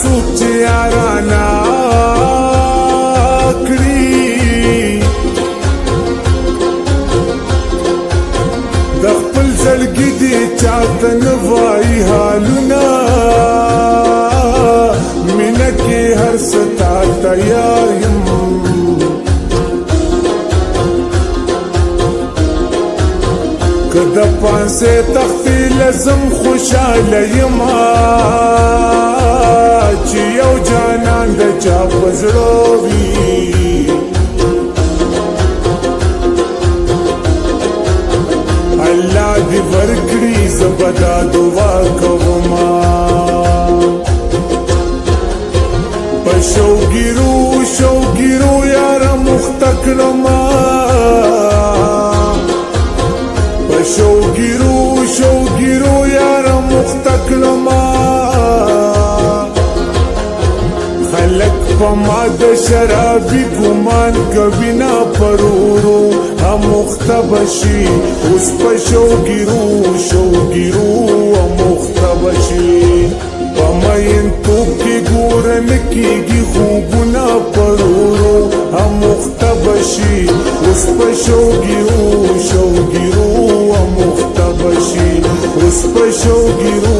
سوک چې یارانا کړي د خپل زړګي دې چاته نه وایي حالونه مینه کې هر څه تا تیار یم که د پانسې تختې لزم خوشحاله یما چې یو جانان د چا په زړه وي الله دې ورکړي زه به دا دعا کومه په شوګیرو یاره مخته کړمه شوګیرو یاره مخته کړمه خلک په ما د شرابي ګمان کوي نه پرورو هم مخته بشي اوس په شوګیرو مخته بشي په مینتوب کې ګورن کېږي خوبونه پرورو هم مخته بشي اوس په شوګیرو مخته بشي اوس په شوګیرو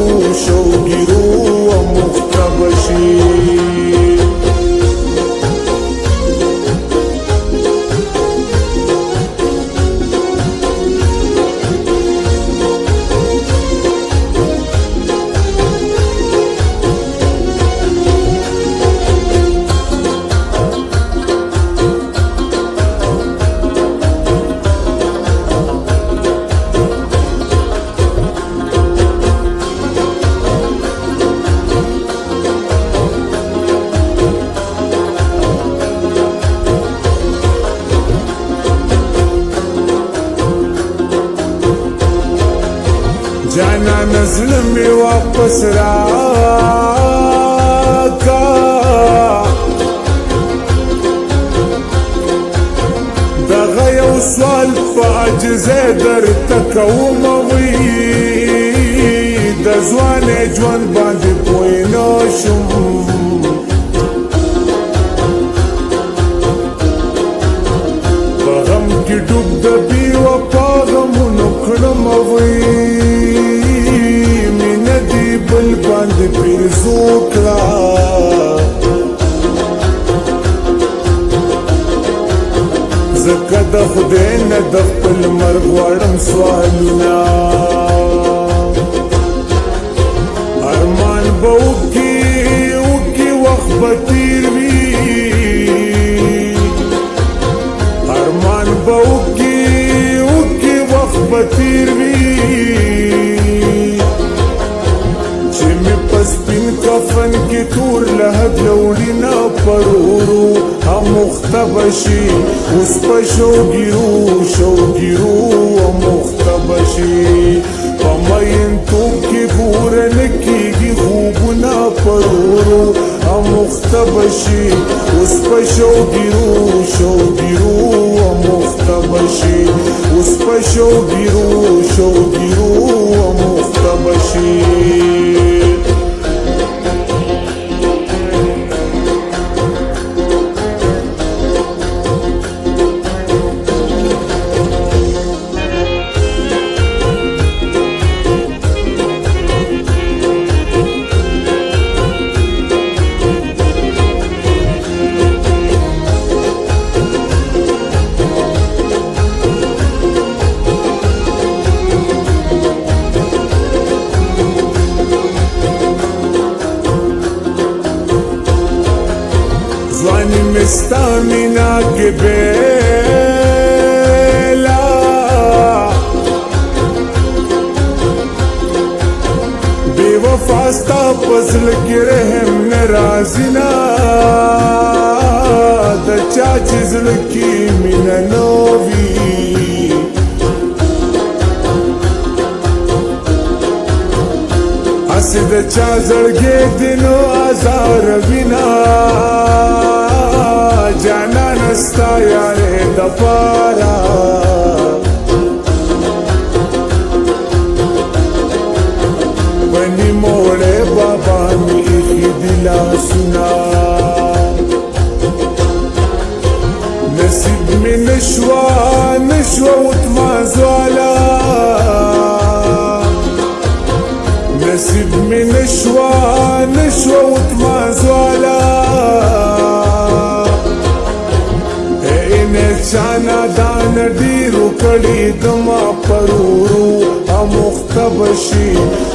مخته بشي جانا نزل میں واپس راکا دغه یو سوال په عجزه درته کومه وی د ځوانې ژوند باندې پوه نه شم په غم کې ډوب د بې وفا غمونو کړمه وی بل باندې پیرزو کړه زکه د خدای نه د خپل مرګ غواړم سوالونه ارمان به وکړي وخت به تیر وي ارمان به وکړي وخت به تیر وي سپین کفن کی تور لحد لوڑینا پرورو هم مخته بشي اوس په شوګیرو مخته بشي په مینتوب کې ګورن کېږي خوبونه پرورو هم مخته بشي اوس په شوګیرو مخته بشي اوس په شوګیرو مخته بشي ځواني مې ستا مینا کې بیلا بې وفا ستا په زړه کې رحم نه راځي نه د چا چې زړه کې مینه نه وي هسې د چا زړګی دې نو ازاروي نه جانان ستا یارې دپاره په نیموړې بابا مې ایښي دي لاره لاسونه نصیب می نشوا وتمازوالا نصیب می نشوا وتمازوالا چانا دان ډیرو کړي دما پرورو امختبشي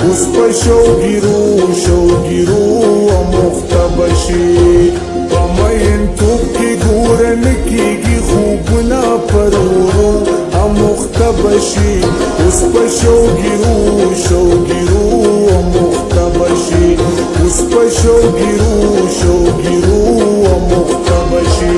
اوس په شوګیرو امختبشي پمین توپ کی ګورن کیږي خوبنا پرورو امختبشي اوس په شوګیرو امختبشي اوس په شوګیرو امختبشي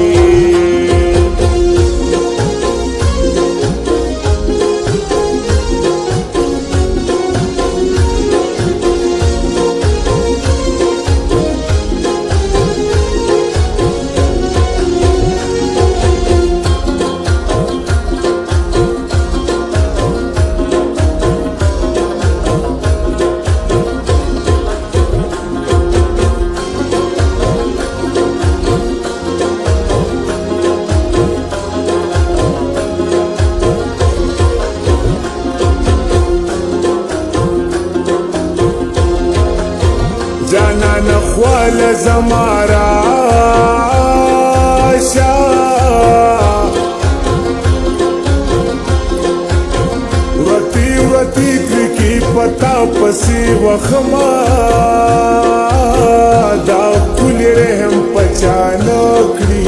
جانا نخوال زمارا شا ورتی کی پتا پسی وخما دا کل رحم پچانکڑی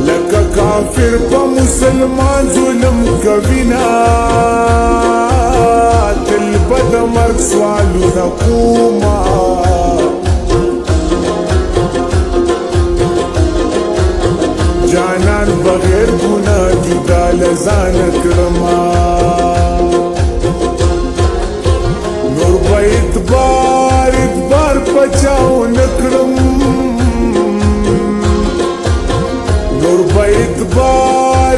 لکا کافر پا مسلمان ظلم کوینا تل بد مرگ سوالو نکوما جانان بغیر گناہ جدا لزان کرما نور با ادبار پچاو نکرم نور با ادبار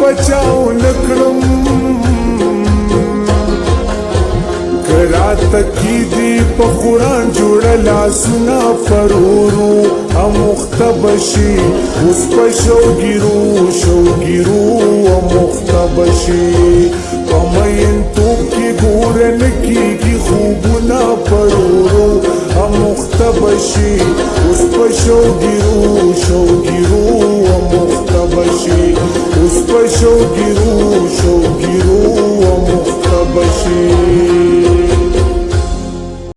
پچاو نکرم کرات کی دی پا قرآن جوڑا لاسونا فرورو امختبشی اس پا شوگیرو امختبشی پمین توپ کی گورن کی خوبنا فرورو امختبشی اس پا شوگیرو امختبشی اس پا شوگیرو